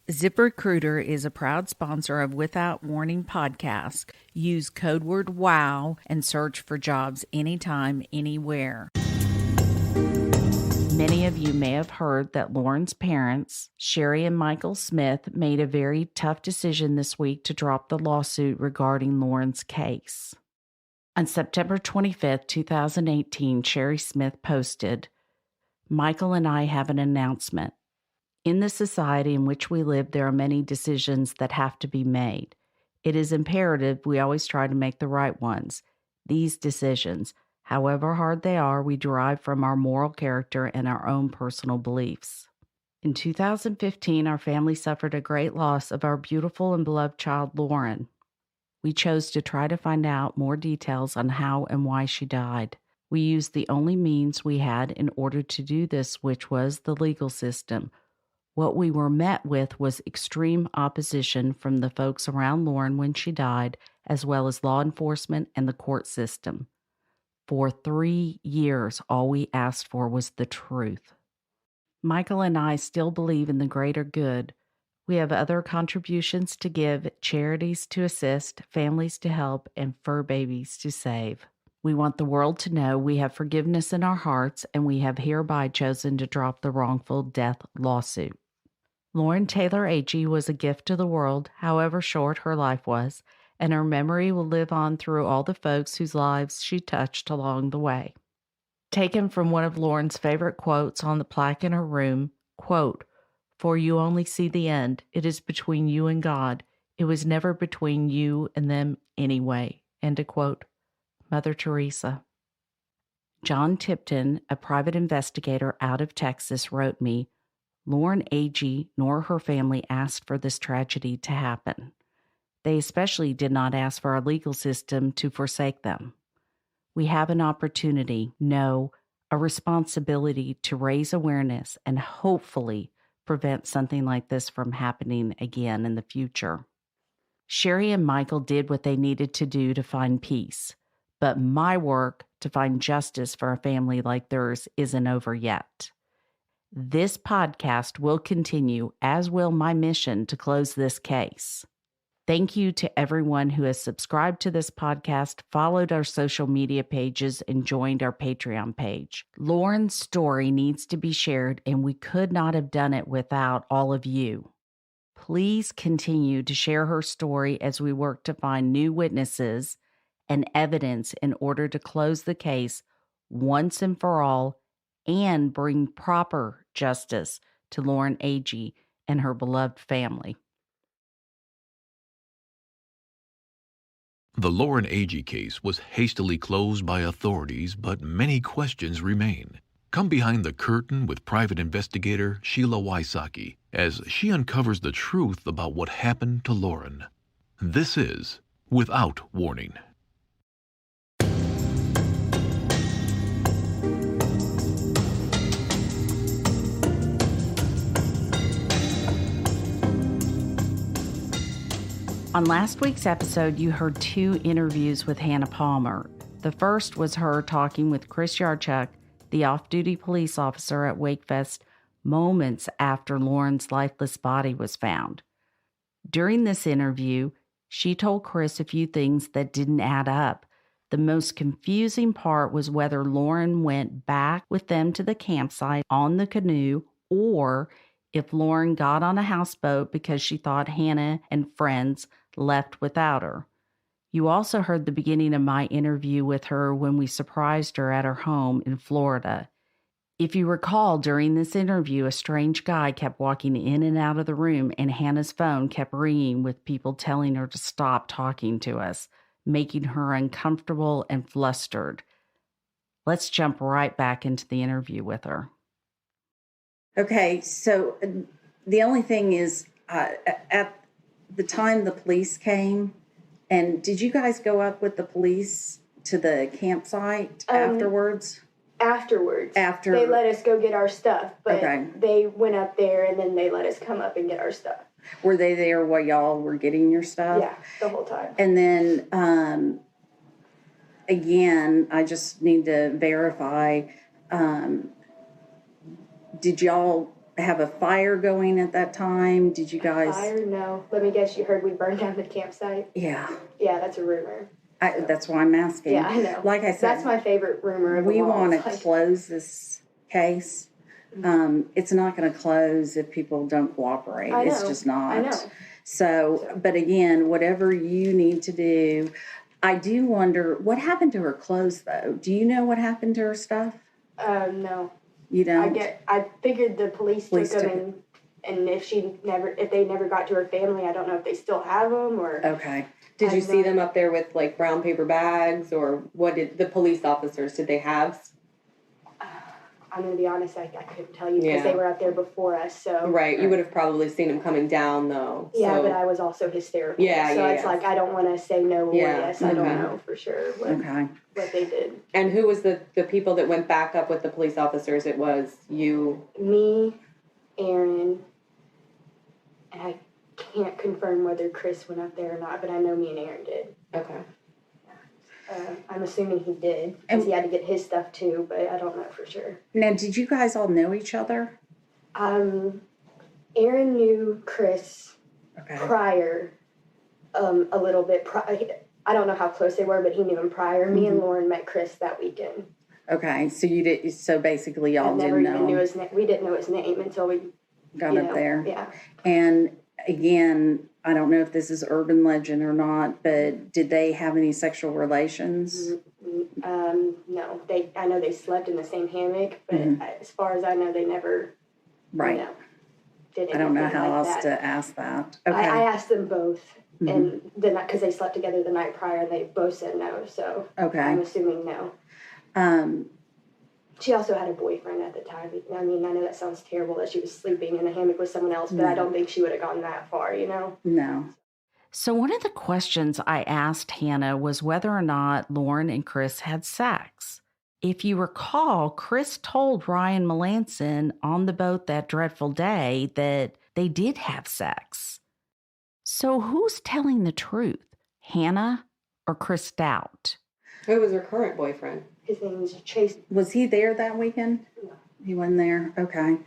ZipRecruiter is a proud sponsor of Without Warning podcast. Use code word WOW and search for jobs anytime, anywhere. Many of you may have heard that Lauren's parents, Sherry and Michael Smith, made a very tough decision this week to drop the lawsuit regarding Lauren's case. On September 25th, 2018, Sherry Smith posted, "Michael and I have an announcement. In the society in which we live, there are many decisions that have to be made. It is imperative we always try to make the right ones. These decisions, however hard they are, we derive from our moral character and our own personal beliefs." In 2015, our family suffered a great loss of our beautiful and beloved child, Lauren. We chose to try to find out more details on how and why she died. We used the only means we had in order to do this, which was the legal system. What we were met with was extreme opposition from the folks around Lauren when she died, as well as law enforcement and the court system. For 3 years, all we asked for was the truth. Michael and I still believe in the greater good. We have other contributions to give, charities to assist, families to help, and fur babies to save. We want the world to know we have forgiveness in our hearts, and we have hereby chosen to drop the wrongful death lawsuit. Lauren Taylor Agee was a gift to the world, however short her life was, and her memory will live on through all the folks whose lives she touched along the way. Taken from one of Lauren's favorite quotes on the plaque in her room, quote, "For you only see the end. It is between you and God. It was never between you and them anyway." End of quote. Mother Teresa. John Tipton, a private investigator out of Texas, wrote me, "Lauren Agee nor her family asked for this tragedy to happen. They especially did not ask for our legal system to forsake them. We have an opportunity, no, a responsibility to raise awareness and hopefully prevent something like this from happening again in the future." Sherry and Michael did what they needed to do to find peace, but my work to find justice for a family like theirs isn't over yet. This podcast will continue, as will my mission to close this case. Thank you to everyone who has subscribed to this podcast, followed our social media pages, and joined our Patreon page. Lauren's story needs to be shared, and we could not have done it without all of you. Please continue to share her story as we work to find new witnesses and evidence in order to close the case once and for all and bring proper justice to Lauren Agee and her beloved family. The Lauren Agee case was hastily closed by authorities, but many questions remain. Come behind the curtain with private investigator Sheila WYSOCKI as she uncovers the truth about what happened to Lauren. This is Without Warning. On last week's episode, you heard 2 interviews with Hannah Palmer. The first was her talking with Chris Yarchuck, the off-duty police officer at Wakefest, moments after Lauren's lifeless body was found. During this interview, she told Chris a few things that didn't add up. The most confusing part was whether Lauren went back with them to the campsite on the canoe or if Lauren got on a houseboat because she thought Hannah and friends left without her. You also heard the beginning of my interview with her when we surprised her at her home in Florida. If you recall, during this interview, a strange guy kept walking in and out of the room, and Hannah's phone kept ringing with people telling her to stop talking to us, making her uncomfortable and flustered. Let's jump right back into the interview with her. Okay, so the only thing is, at the time the police came, and did you guys go up with the police to the campsite afterwards? Afterwards. They let us go get our stuff, but they went up there and then they let us come up and get our stuff. Were they there while y'all were getting your stuff? Yeah, the whole time. And then, again, I just need to verify, did y'all have a fire going at that time? Did you guys? Fire? No. Let me guess, you heard we burned down the campsite? Yeah. Yeah, that's a rumor. That's why I'm asking. Yeah, I know. Like I said, that's my favorite rumor. We want to close this case. It's not going to close if people don't cooperate. I know. It's just not. I know. So, but again, whatever you need to do, I do wonder what happened to her clothes, though. Do you know what happened to her stuff? No. You don't? I figured the police took them, and if they never got to her family, I don't know if they still have them or. Okay. Did you see them up there with like brown paper bags, or what did the police officers, did they have? I'm going to be honest, I couldn't tell you because they were up there before us, so. Right, you would have probably seen them coming down, though. Yeah, but I was also hysterical. Yeah, so it's like, I don't want to say no or yes. I don't know for sure what they did. And who was the people that went back up with the police officers? It was you? Me, Aaron, and I can't confirm whether Chris went up there or not, but I know me and Aaron did. Okay. I'm assuming he did, because he had to get his stuff too, but I don't know for sure. Now, did you guys all know each other? Aaron knew Chris prior, a little bit. I don't know how close they were, but he knew him prior. Mm-hmm. Me and Lauren met Chris that weekend. Okay, so you did. So basically, y'all didn't know. Knew his name. We didn't know his name until we got up there. Yeah. And again, I don't know if this is urban legend or not, but did they have any sexual relations? No. I know they slept in the same hammock, but as far as I know, they never. Right. Did I don't know how like else to ask that. Okay. I asked them both, and because they slept together the night prior, and they both said no. So I'm assuming no. She also had a boyfriend at the time. I mean, I know that sounds terrible that she was sleeping in a hammock with someone else, but I don't think she would have gone that far, No. So one of the questions I asked Hannah was whether or not Lauren and Chris had sex. If you recall, Chris told Ryan Melanson on the boat that dreadful day that they did have sex. So who's telling the truth, Hannah or Chris Stout? Who was her current boyfriend? His name was Chase. Was he there that weekend? No. He wasn't there? Okay.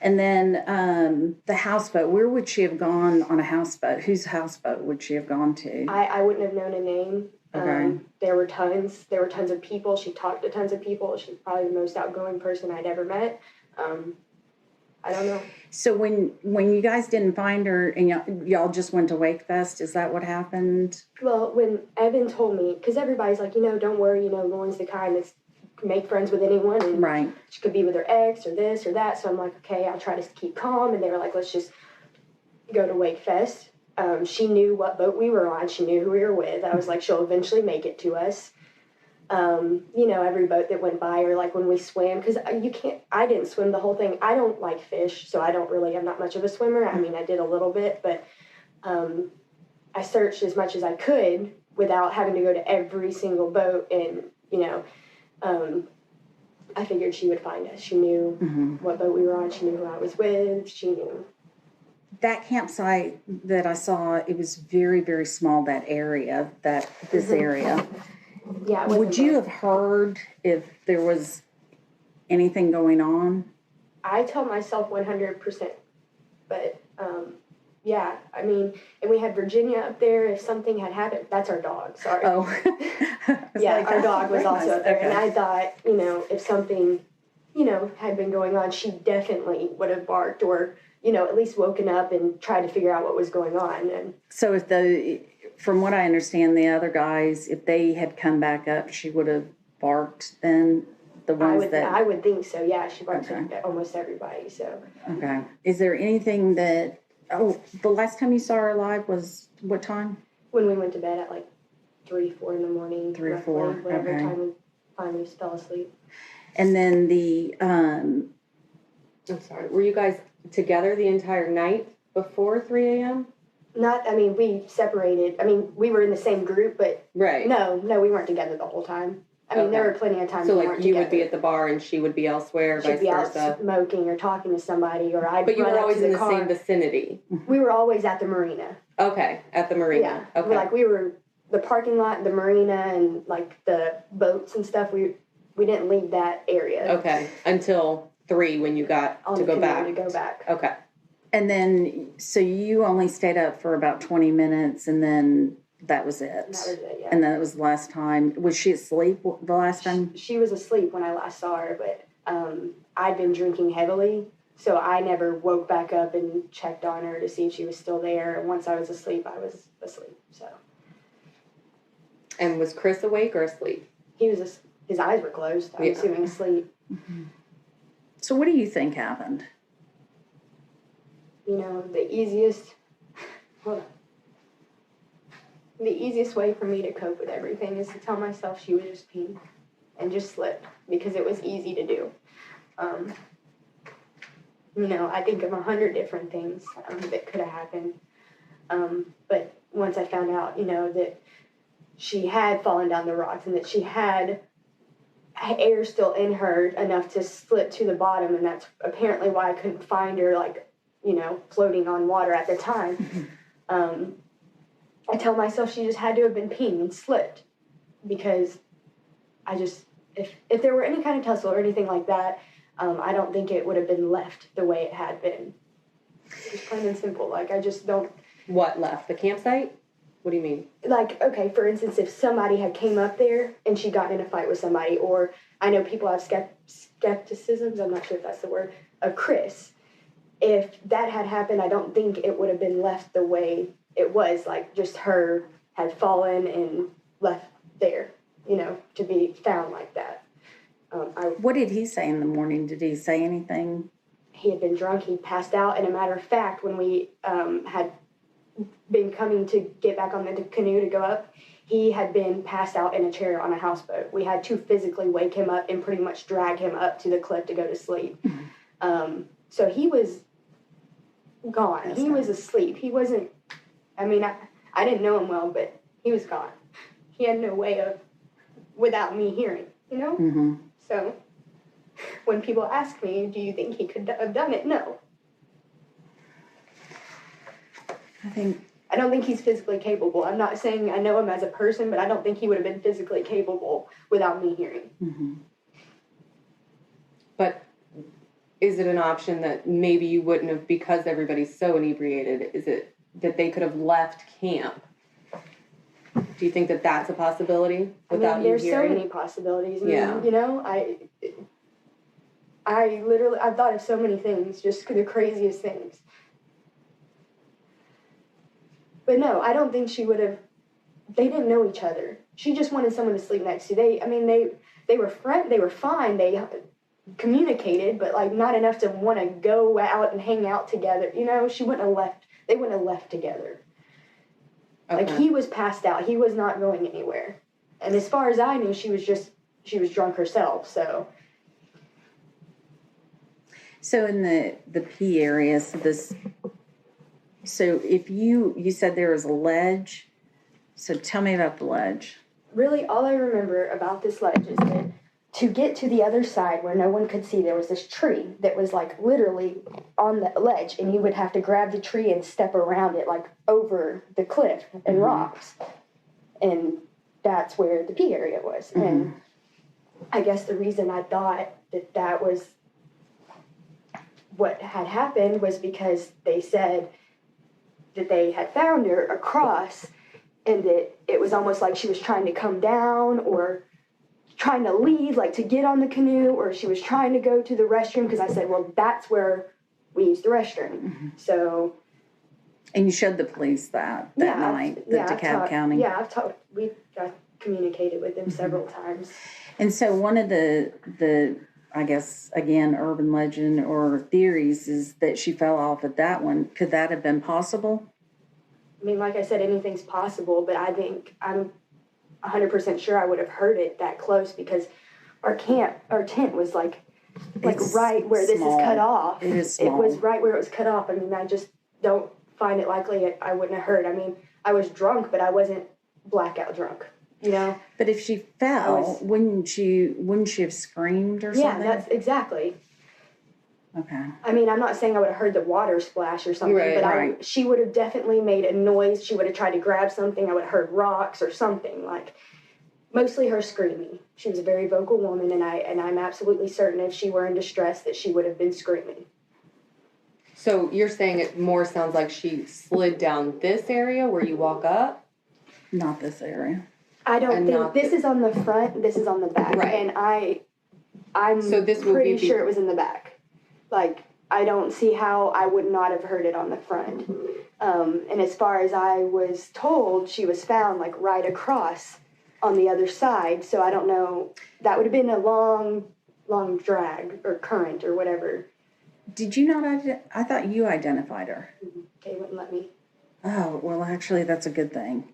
And then the houseboat, where would she have gone on a houseboat? Whose houseboat would she have gone to? I wouldn't have known a name. Okay. There were tons of people. She talked to tons of people. She's probably the most outgoing person I'd ever met. I don't know. So when you guys didn't find her and y'all just went to Wakefest, is that what happened? Well, when Evan told me, because everybody's like, don't worry, Lauren's the kind that's make friends with anyone, and she could be with her ex or this or that. So I'm like, okay, I'll try to keep calm. And they were like, let's just go to Wakefest. She knew what boat we were on. She knew who we were with. I was like, she'll eventually make it to us. Every boat that went by, or like when we swam, because I didn't swim the whole thing. I don't like fish, so I'm not much of a swimmer. I mean, I did a little bit, but I searched as much as I could without having to go to every single boat. And, I figured she would find us. She knew what boat we were on. She knew who I was with. She knew. That campsite that I saw, it was very, very small, this area. Yeah. Would you have heard if there was anything going on? I tell myself 100%, but yeah, I mean, and we had Virginia up there. If something had happened, that's our dog. Sorry. Oh, yeah, our dog was also up there, and I thought, if something, had been going on, she definitely would have barked or, at least woken up and tried to figure out what was going on. And so from what I understand, the other guys, if they had come back up, she would have barked then? I would think so, yeah. She barked at almost everybody, so. Okay. Is there anything that, the last time you saw her alive was what time? When we went to bed at like 3, 4 in the morning. 3 or 4, whatever time we finally fell asleep. And then I'm sorry, were you guys together the entire night before 3 a.m.? We separated. We were in the same group, but right. No, we weren't together the whole time. There were plenty of times we weren't together. So, you would be at the bar and she would be elsewhere, vice versa? She'd be out smoking or talking to somebody, or I'd But you run were always in the car. same vicinity? We were always at the marina. Okay, at the marina. Yeah. Okay. We were the parking lot, the marina, and, the boats and stuff. We didn't leave that area. Okay, until 3 when you got on to the go back. To go back. Okay. And then, so you only stayed up for about 20 minutes, and then that was it. And that was it, yeah. And that was the last time. Was she asleep the last time? She was asleep when I last saw her, but I'd been drinking heavily, so I never woke back up and checked on her to see if she was still there. And once I was asleep, I was asleep. So. And was Chris awake or asleep? He was. His eyes were closed. I'm assuming asleep. Mm-hmm. So what do you think happened? You know, the easiest way for me to cope with everything is to tell myself she was just peeing and just slip, because it was easy to do. You know, I think of 100 different things that could have happened. But once I found out, you know, that she had fallen down the rocks and that she had air still in her enough to slip to the bottom, and that's apparently why I couldn't find her, like, you know, floating on water at the time. I tell myself she just had to have been peeing and slipped, because I just, if there were any kind of tussle or anything like that, I don't think it would have been left the way it had been. Just plain and simple. Like, I just don't. What left? The campsite? What do you mean? Like, okay, for instance, if somebody had came up there and she got in a fight with somebody, or I know people have skepticisms, I'm not sure if that's the word, of Chris. If that had happened, I don't think it would have been left the way it was, like just her had fallen and left there, you know, to be found like that. What did he say in the morning? Did he say anything? He had been drunk. He passed out. And a matter of fact, when we had been coming to get back on the canoe to go up, he had been passed out in a chair on a houseboat. We had to physically wake him up and pretty much drag him up to the cliff to go to sleep. So he was gone. He was asleep. He wasn't, I mean, I didn't know him well, but he was gone. He had no way of, without me hearing, you know? Mm-hmm. So when people ask me, do you think he could have done it? No. I don't think he's physically capable. I'm not saying I know him as a person, but I don't think he would have been physically capable without me hearing. Mm-hmm. But is it an option that maybe you wouldn't have, because everybody's so inebriated, is it that they could have left camp? Do you think that that's a possibility without you hearing? There's so many possibilities. Yeah. You know, I've thought of so many things, just the craziest things. But no, I don't think she would have. They didn't know each other. She just wanted someone to sleep next to. They were They were fine. They communicated, but like not enough to want to go out and hang out together. You know, she wouldn't have left. They wouldn't have left together. Okay. Like, he was passed out. He was not going anywhere. And as far as I knew, she was drunk herself. So in the P area, so if you said there was a ledge, so tell me about the ledge. Really, all I remember about this ledge is that to get to the other side where no one could see, there was this tree that was like literally on the ledge, and you would have to grab the tree and step around it, like over the cliff and rocks. And that's where the P area was. Mm-hmm. And I guess the reason I thought that was what had happened was because they said that they had found her across, and that it was almost like she was trying to come down or trying to leave, like to get on the canoe, or she was trying to go to the restroom, because I said, well, that's where we use the restroom. Mm-hmm. So. And you showed the police that night, DeKalb County. Yeah, I've communicated with them several times. And so one of the I guess, again, urban legend or theories is that she fell off at that one. Could that have been possible? I mean, like I said, anything's possible, but I think I'm 100% sure I would have heard it that close, because our tent was like right where this is cut off. It is small. It was right where it was cut off. I mean, I just don't find it likely I wouldn't have heard. I mean, I was drunk, but I wasn't blackout drunk, you know? But if she fell, wouldn't she have screamed or something? Yeah, that's exactly. Okay. I mean, I'm not saying I would have heard the water splash or something, but she would have definitely made a noise. She would have tried to grab something. I would have heard rocks or something. Like, Mostly her screaming. She was a very vocal woman, and I'm absolutely certain if she were in distress that she would have been screaming. So you're saying it more sounds like she slid down this area where you walk up? Not this area. I don't think this is on the front, this is on the back. Right. And I'm pretty sure it was in the back. Like, I don't see how I would not have heard it on the front. And as far as I was told, she was found like right across on the other side. So I don't know. That would have been a long drag or current or whatever. Did you not? I thought you identified her. They wouldn't let me. Oh, well, actually, that's a good thing.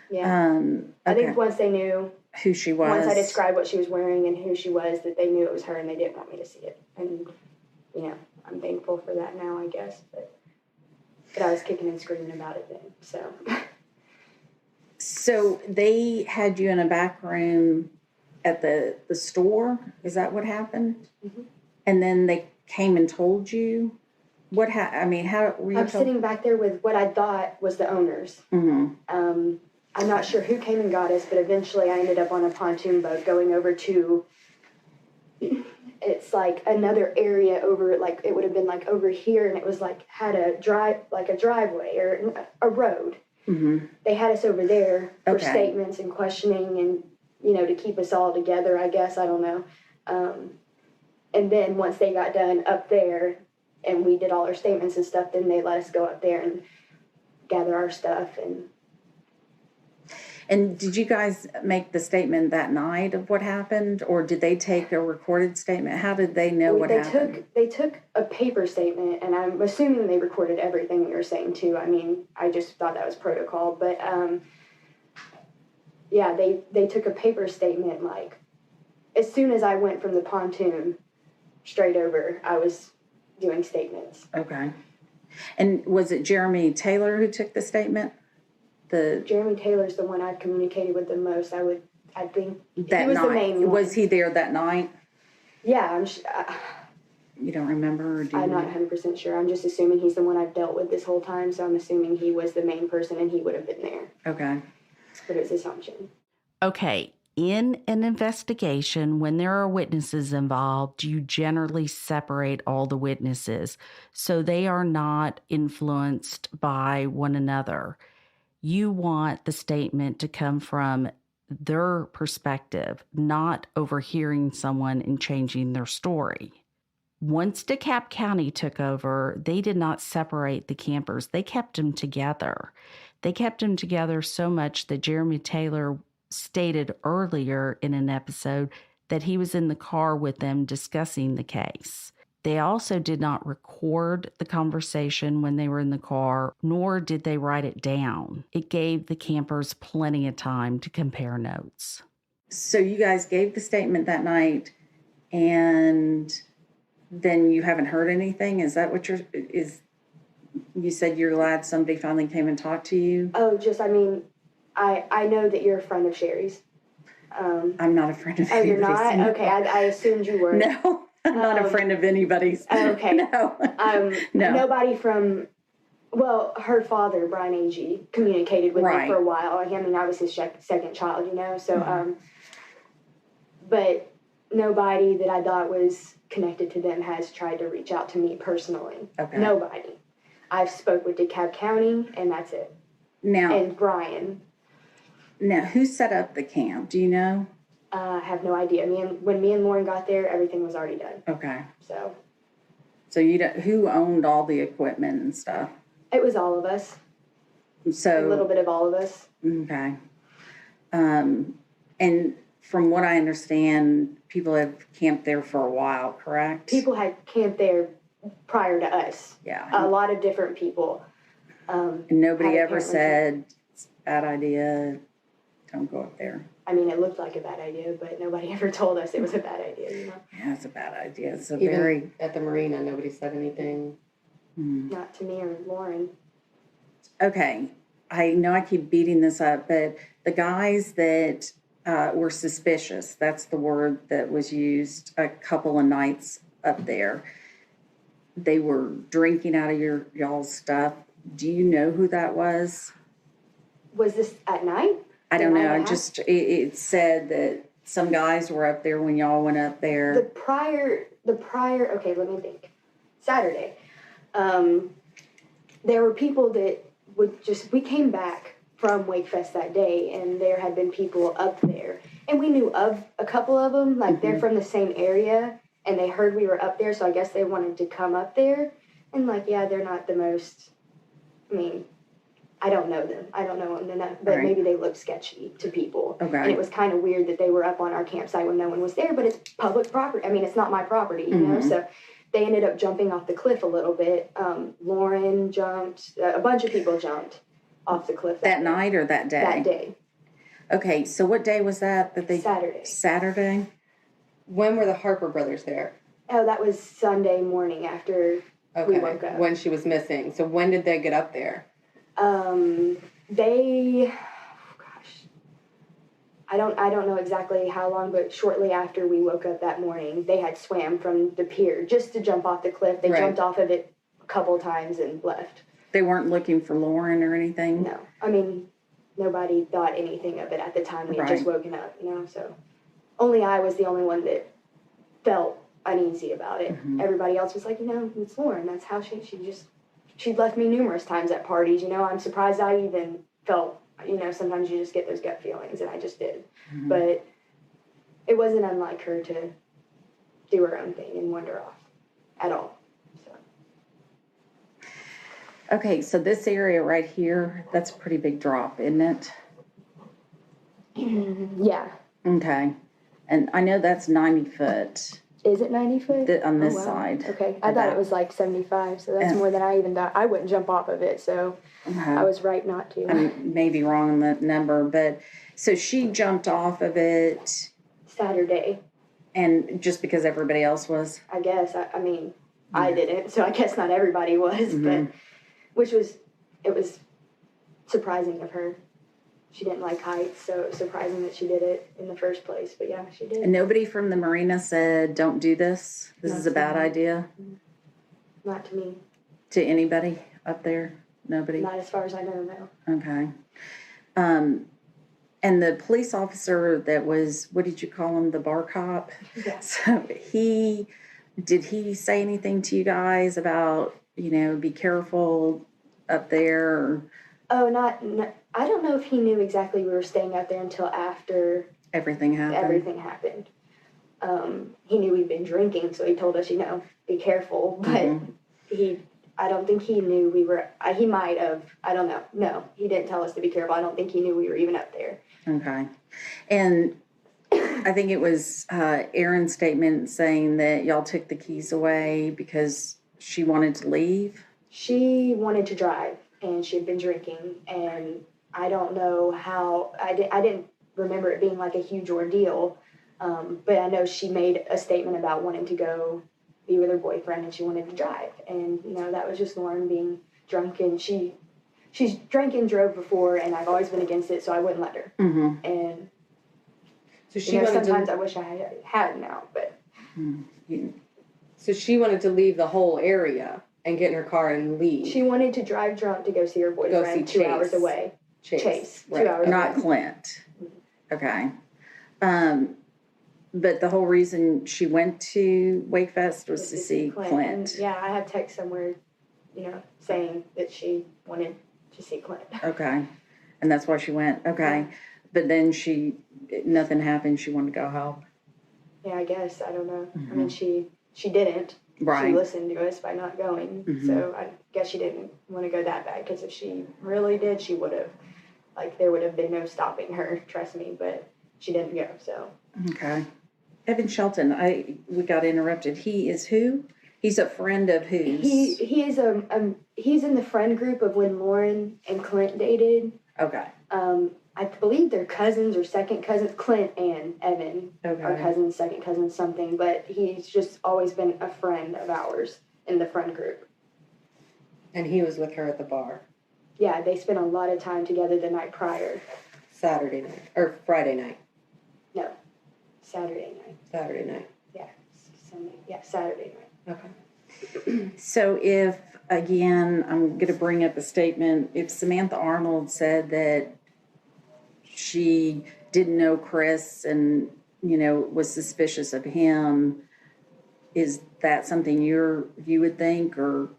Yeah. Okay. I think once they knew who she was, once I described what she was wearing and who she was, that they knew it was her and they didn't want me to see it. And, you know, I'm thankful for that now, I guess. But I was kicking and screaming about it then, so. So they had you in a back room at the store? Is that what happened? Mm-hmm. And then they came and told you? How were you I'm sitting back there with what I thought was the owners. Mm-hmm. I'm not sure who came and got us, but eventually I ended up on a pontoon boat going over to, it's like another area over, like it would have been like over here, and it was like had a driveway or a road. Mm-hmm. They had us over there for statements and questioning and, you know, to keep us all together, I guess, I don't know. And then once they got done up there and we did all our statements and stuff, then they let us go up there and gather our stuff. And did you guys make the statement that night of what happened, or did they take a recorded statement? How did they know what happened? They took a paper statement, and I'm assuming they recorded everything we were saying too. I mean, I just thought that was protocol, but yeah, they took a paper statement. Like as soon as I went from the pontoon straight over, I was doing statements. Okay. And was it Jeremy Taylor who took the statement? Jeremy Taylor's the one I've communicated with the most. I think that he was night. The main one. Was he there that night? Yeah, you don't remember? Or I'm not 100% sure. I'm just assuming he's the one I've dealt with this whole time, so I'm assuming he was the main person and he would have been there. Okay. But it's assumption. Okay. In an investigation, when there are witnesses involved, you generally separate all the witnesses so they are not influenced by one another. You want the statement to come from their perspective, not overhearing someone and changing their story. Once DeKalb County took over, they did not separate the campers. They kept them together. They kept them together so much that Jeremy Taylor stated earlier in an episode that he was in the car with them discussing the case. They also did not record the conversation when they were in the car, nor did they write it down. It gave the campers plenty of time to compare notes. So you guys gave the statement that night, and then you haven't heard anything? Is that what you said you're glad somebody finally came and talked to you? Oh, I know that you're a friend of Sherry's. I'm not a friend of anybody's. Oh, you're not? No. Okay, I assumed you were. No. I'm not a friend of anybody's. Okay. No. No. Nobody from, well, her father, Brian Agee, communicated with me for a while. I mean, I was his second child, you know, so, but nobody that I thought was connected to them has tried to reach out to me personally. Okay. Nobody. I've spoke with DeKalb County, and that's it. Now. And Brian. Now, who set up the camp? Do you know? I have no idea. When me and Lauren got there, everything was already done. Okay. So you don't, who owned all the equipment and stuff? It was all of us. So a little bit of all of us. Okay. And from what I understand, people have camped there for a while, correct? People had camped there prior to us. Yeah. A lot of different people. And nobody ever said, it's a bad idea, don't go up there. I mean, it looked like a bad idea, but nobody ever told us it was a bad idea, you know? Yeah, it's a bad idea. It's Even at the marina, nobody said anything? Not to me or Lauren. Okay. I know I keep beating this up, but the guys that were suspicious, that's the word that was used a couple of nights up there, they were drinking out of y'all's stuff. Do you know who that was? Was this at night? I don't know. It said that some guys were up there when y'all went up there. The prior, okay, let me think. Saturday. There were people that we came back from Wakefest that day, and there had been people up there. And we knew of a couple of them, like they're from the same area, and they heard we were up there, so I guess they wanted to come up there. And like, yeah, they're not the most, I mean, I don't know them. I don't know them enough, but maybe they look sketchy to people. Okay. And it was kind of weird that they were up on our campsite when no one was there, but it's public property. I mean, it's not my property, you know, so they ended up jumping off the cliff a little bit. Lauren jumped, a bunch of people jumped off the cliff. That night or that day? That day. Okay, so what day was that they... Saturday. Saturday? When were the Harper brothers there? Oh, that was Sunday morning after we woke up. When she was missing. So when did they get up there? I don't know exactly how long, but shortly after we woke up that morning, they had swam from the pier just to jump off the cliff. They jumped off of it a couple times and left. They weren't looking for Lauren or anything? No. I mean, nobody thought anything of it at the time. We had just woken up, you know, so only I was the only one that felt uneasy about it. Everybody else was like, you know, it's Lauren. That's how she'd left me numerous times at parties, you know. I'm surprised I even felt, you know, sometimes you just get those gut feelings, and I just did. But it wasn't unlike her to do her own thing and wander off at all. So. Okay, so this area right here, that's a pretty big drop, isn't it? Yeah. Okay. And I know that's 90 foot. Is it 90 foot? On this side. Okay. I thought it was like 75, so that's more than I even thought. I wouldn't jump off of it, so I was right not to. I may be wrong on the number, but so she jumped off of it Saturday. And just because everybody else was? I guess. I mean, I didn't, so I guess not everybody was, but it was surprising of her. She didn't like heights, so it was surprising that she did it in the first place. But yeah, she did. And nobody from the marina said, don't do this? This is a bad idea? Not to me. To anybody up there? Nobody? Not as far as I know, no. Okay. And the police officer that was, what did you call him, the bar cop? Yeah. So did he say anything to you guys about, you know, be careful up there? Or? Oh, I don't know if he knew exactly we were staying out there until after everything happened. He knew we'd been drinking, so he told us, you know, be careful. But I don't think he knew we were. He might have. I don't know. No, he didn't tell us to be careful. I don't think he knew we were even up there. Okay, and I think it was Aaron's statement saying that y'all took the keys away because she wanted to leave. She wanted to drive, and she had been drinking, and I don't know how. I didn't remember it being like a huge ordeal, but I know she made a statement about wanting to go be with her boyfriend, and she wanted to drive, and you know that was just Lauren being drunk, and she's drank and drove before, and I've always been against it, so I wouldn't let her. And so she sometimes I wish I hadn't now, but so she wanted to leave the whole area and get in her car and leave. She wanted to drive drunk to go see her boyfriend 2 hours away. Chase. Right. 2 hours Not away. Clint. Okay. But the whole reason she went to Wakefest was to see Clint. Yeah, I have text somewhere, you know, saying that she wanted to see Clint. Okay. And that's why she went. Okay. Yeah. But then nothing happened. She wanted to go home. Yeah, I guess. I don't know. I mean, she didn't. Right. She listened to us by not going. So I guess she didn't want to go that bad, because if she really did, she would have. Like, there would have been no stopping her, trust me, but she didn't go, so. Okay. Evan Shelton, we got interrupted. He is who? He's a friend of whose? He is he's in the friend group of when Lauren and Clint dated. Okay. I believe they're cousins or second cousins. Clint and Evan are cousins, second cousins, something. But he's just always been a friend of ours in the friend group. And he was with her at the bar. Yeah, they spent a lot of time together the night prior. Saturday night. Or Friday night. No. Saturday night. Saturday night. Yeah. Sunday. Yeah, Saturday night. Okay. So if, again, I'm going to bring up a statement. If Samantha Arnold said that she didn't know Chris and, was suspicious of him. Is that something you would think, or?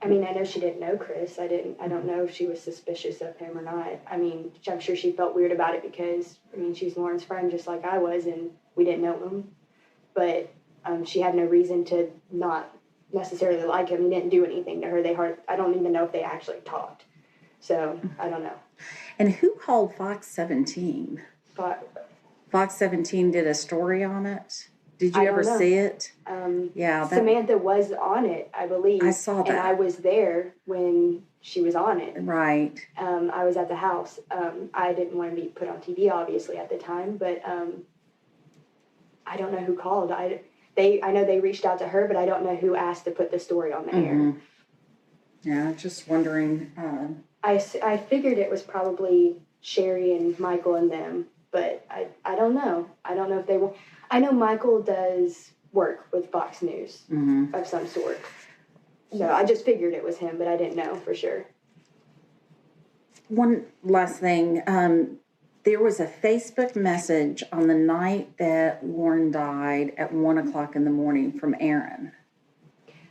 I mean, I know she didn't know Chris. I don't know if she was suspicious of him or not. I mean, I'm sure she felt weird about it because, she's Lauren's friend just like I was, and we didn't know him. But she had no reason to not necessarily like him. He didn't do anything to her. I don't even know if they actually talked. So, I don't know. And who called Fox 17? Fox 17 did a story on it. Did you ever see it? Samantha was on it, I believe. I saw that. And I was there when she was on it. Right. I was at the house. I didn't want to be put on TV, obviously, at the time, but I don't know who called. I know they reached out to her, but I don't know who asked to put the story on the air. Yeah, just wondering. I figured it was probably Sherry and Michael and them, but I don't know. I don't know if they will. I know Michael does work with Fox News of some sort. So I just figured it was him, but I didn't know for sure. One last thing. There was a Facebook message on the night that Lauren died at 1:00 in the morning from Aaron.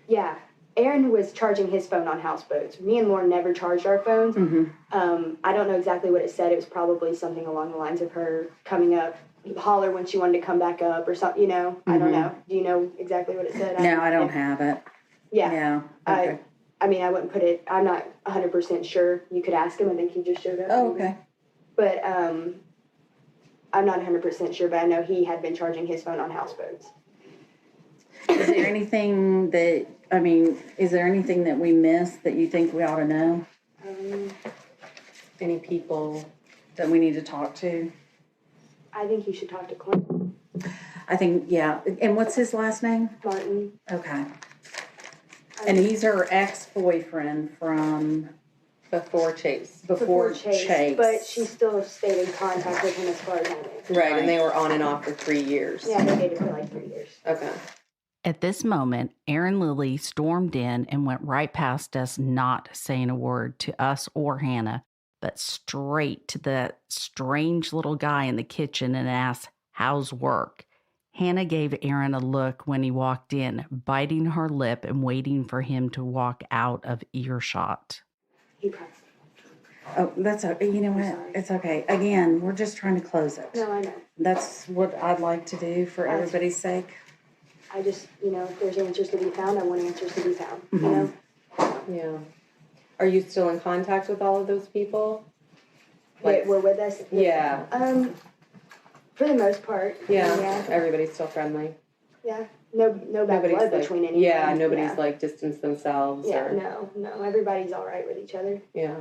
Yeah. Aaron was charging his phone on houseboats. Me and Lauren never charged our phones. I don't know exactly what it said. It was probably something along the lines of her coming up, holler when she wanted to come back up or something, I don't know. Do you know exactly what it said? No, I don't have it. Yeah. Okay. I wouldn't put it, I'm not 100% sure. You could ask him. I think he just showed up. Oh, okay. But I'm not 100% sure, but I know he had been charging his phone on houseboats. Is there anything that we missed that you think we ought to know? Any people that we need to talk to? I think you should talk to Clint. I think, yeah. And what's his last name? Martin. Okay. And he's her ex-boyfriend from before Chase. Before Chase. But she still stayed in contact with him as far as I know. Right, and they were on and off for 3 years. Yeah, they dated for like 3 years. Okay. At this moment, Aaron Lilly stormed in and went right past us, not saying a word to us or Hannah, but straight to the strange little guy in the kitchen and asked, "How's work?" Hannah gave Aaron a look when he walked in, biting her lip and waiting for him to walk out of earshot. Oh, that's okay. You know what? It's okay. Again, we're just trying to close it. No, I know. That's what I'd like to do for everybody's sake. I just, if there's answers to be found, I want answers to be found, Yeah. Are you still in contact with all of those people? Like, were with us? Yeah. For the most part. Yeah. Everybody's still friendly. Yeah. No bad blood between anyone. Yeah, nobody's distanced themselves. Yeah, no. Everybody's all right with each other. Yeah.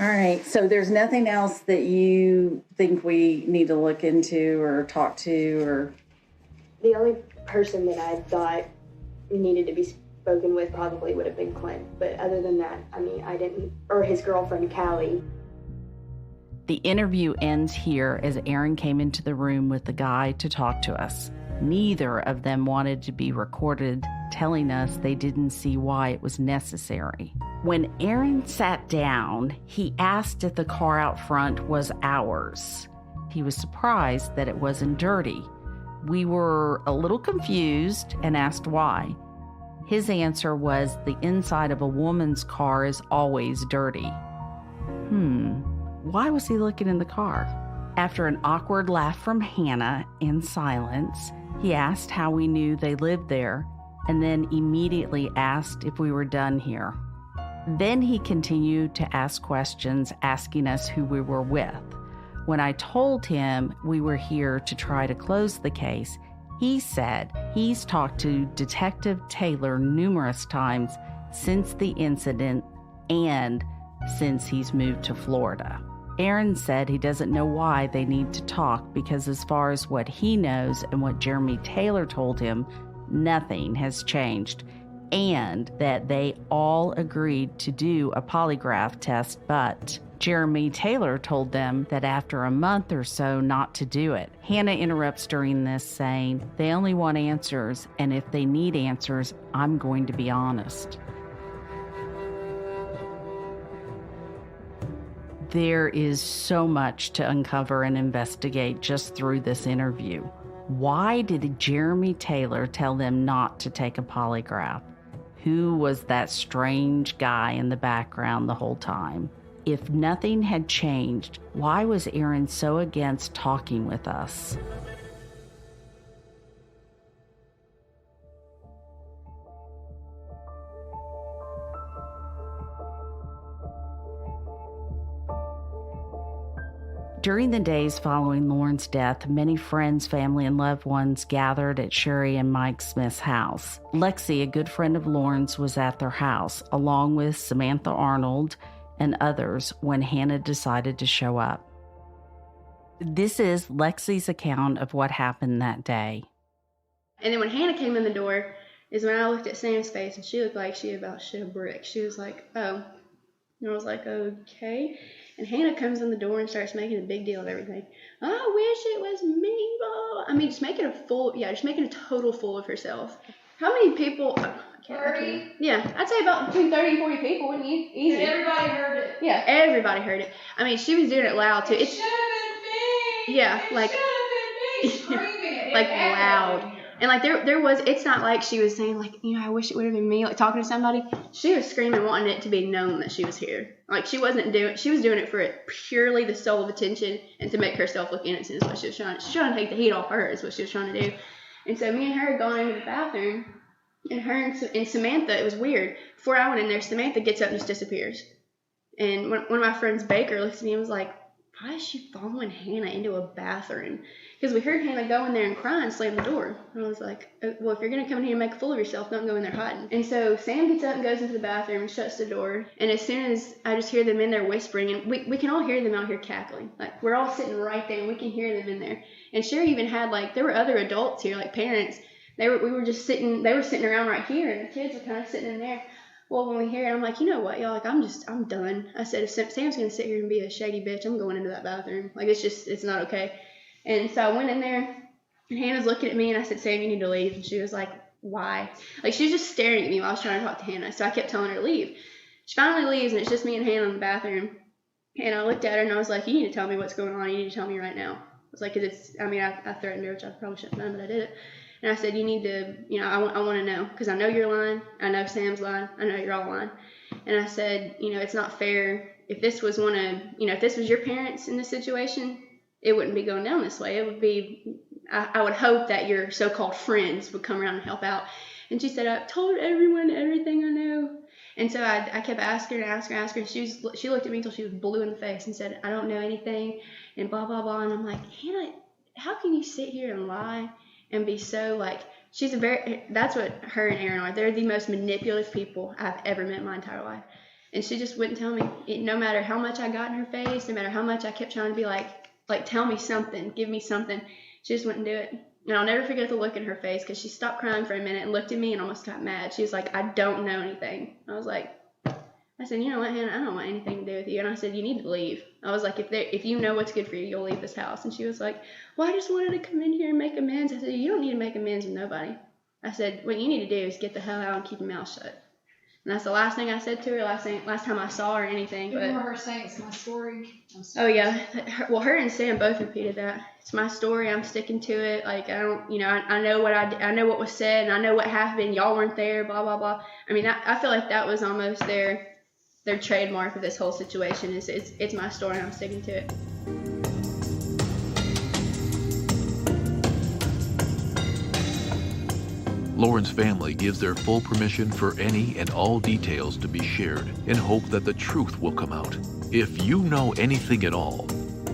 All right. So there's nothing else that you think we need to look into or talk to, or? The only person that I thought needed to be spoken with probably would have been Clint. But other than that, I didn't, or his girlfriend, Callie. The interview ends here as Aaron came into the room with the guy to talk to us. Neither of them wanted to be recorded, telling us they didn't see why it was necessary. When Aaron sat down, he asked if the car out front was ours. He was surprised that it wasn't dirty. We were a little confused and asked why. His answer was the inside of a woman's car is always dirty. Why was he looking in the car? After an awkward laugh from Hannah and silence, he asked how we knew they lived there, and then immediately asked if we were done here. Then he continued to ask questions, asking us who we were with. When I told him we were here to try to close the case, he said he's talked to Detective Taylor numerous times since the incident and since he's moved to Florida. Aaron said he doesn't know why they need to talk because as far as what he knows and what Jeremy Taylor told him, nothing has changed, and that they all agreed to do a polygraph test, but Jeremy Taylor told them that after a month or so not to do it. Hannah interrupts during this saying, they only want answers, and if they need answers, I'm going to be honest. There is so much to uncover and investigate just through this interview. Why did Jeremy Taylor tell them not to take a polygraph? Who was that strange guy in the background the whole time? If nothing had changed, why was Aaron so against talking with us? During the days following Lauren's death, many friends, family, and loved ones gathered at Sherry and Mike Smith's house. Lexi, a good friend of Lauren's, was at their house, along with Samantha Arnold and others, when Hannah decided to show up. This is Lexi's account of what happened that day. And then when Hannah came in the door is when I looked at Sam's face, and she looked like she about shit a brick. She was like, oh. And I was like, okay. And Hannah comes in the door and starts making a big deal of everything. I wish it was me, blah. I mean, just making a total fool of herself. How many people? 30? Yeah, I'd say about between 30 and 40 people, wouldn't you? Easy. And everybody heard it. Yeah, everybody heard it. I mean, she was doing it loud, too. It should have been me. Yeah, like, It should have been me screaming it. like loud. And like there was, it's not like she was saying like, I wish it would have been me, like talking to somebody. She was screaming, wanting it to be known that she was here. Like she was doing it for it purely the soul of attention and to make herself look innocent is what she was trying to take the heat off her is what she was trying to do. And so me and her had gone into the bathroom, and her and Samantha, it was weird. Before I went in there, Samantha gets up and just disappears. And one of my friends, Baker, looks at me and was like, why is she following Hannah into a bathroom? Because we heard Hannah go in there and cry and slam the door. And I was like, well, if you're going to come in here and make a fool of yourself, don't go in there hiding. And so Sam gets up and goes into the bathroom and shuts the door. And as soon as I just hear them in there whispering, and we can all hear them out here cackling. Like, we're all sitting right there, and we can hear them in there. And Sherry even had, like, there were other adults here, like parents. They were sitting around right here, and the kids were kind of sitting in there. Well, when we hear it, I'm like, you know what, y'all, like, I'm done. I said, if Sam's going to sit here and be a shady bitch, I'm going into that bathroom. Like, it's not okay. And so I went in there, and Hannah's looking at me, and I said, Sam, you need to leave. And she was like, why? Like, she was just staring at me while I was trying to talk to Hannah. So I kept telling her to leave. She finally leaves, and it's just me and Hannah in the bathroom. And I looked at her, and I was like, you need to tell me what's going on. You need to tell me right now. I was like, because I threatened her, which I probably shouldn't have done, but I did it. And I said, you need to, I want to know, because I know you're lying. I know Sam's lying. I know you're all lying. And I said, it's not fair. If this was if this was your parents in this situation, it wouldn't be going down this way. It would be, I would hope that your so-called friends would come around and help out. And she said, I've told everyone everything I know. And so I kept asking her. She looked at me until she was blue in the face and said, I don't know anything, and blah, blah, blah. And I'm like, Hannah, how can you sit here and lie and be so, like, that's what her and Aaron are. They're the most manipulative people I've ever met in my entire life. And she just wouldn't tell me. No matter how much I got in her face, no matter how much I kept trying to be like, tell me something, give me something, she just wouldn't do it. And I'll never forget the look in her face, because she stopped crying for a minute and looked at me and almost got mad. She was like, I don't know anything. I said, you know what, Hannah, I don't want anything to do with you. And I said, you need to leave. I was like, if you know what's good for you, you'll leave this house. And she was like, well, I just wanted to come in here and make amends. I said, you don't need to make amends with nobody. I said, what you need to do is get the hell out and keep your mouth shut. And that's the last thing I said to her, last time I saw her or anything. You remember her saying, it's my story? Oh, yeah. Her and Sam both repeated that. It's my story. I'm sticking to it. Like, I don't, I know I know what was said, and I know what happened. Y'all weren't there, blah, blah, blah. I mean, I feel like that was almost their trademark of this whole situation. It's my story, and I'm sticking to it. Lauren's family gives their full permission for any and all details to be shared in hope that the truth will come out. If you know anything at all,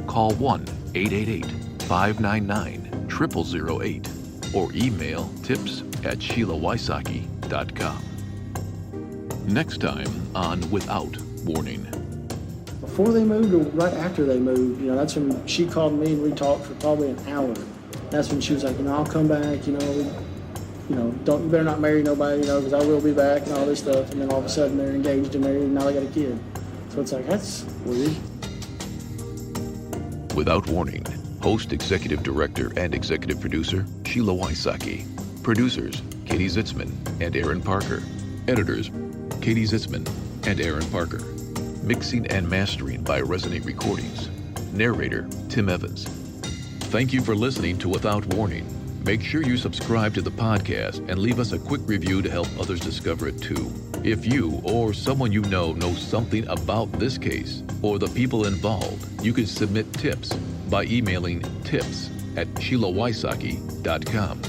call 1-888-599-0008 or email tips@SheilaWYSOCKI.com. Next time on Without Warning. Before they moved or right after they moved, that's when she called me and we talked for probably an hour. That's when she was like, I'll come back, you better not marry nobody, because I will be back and all this stuff. And then all of a sudden they're engaged and married and now they got a kid. So it's like, that's weird. Without Warning. Host, Executive Director, and Executive Producer, Sheila WYSOCKI. Producers, Katie Zitzman and Aaron Parker. Editors, Katie Zitzman and Aaron Parker. Mixing and mastering by Resonate Recordings. Narrator, Tim Evans. Thank you for listening to Without Warning. Make sure you subscribe to the podcast and leave us a quick review to help others discover it too. If you or someone you know knows something about this case or the people involved, you can submit tips by emailing tips@SheilaWysocki.com.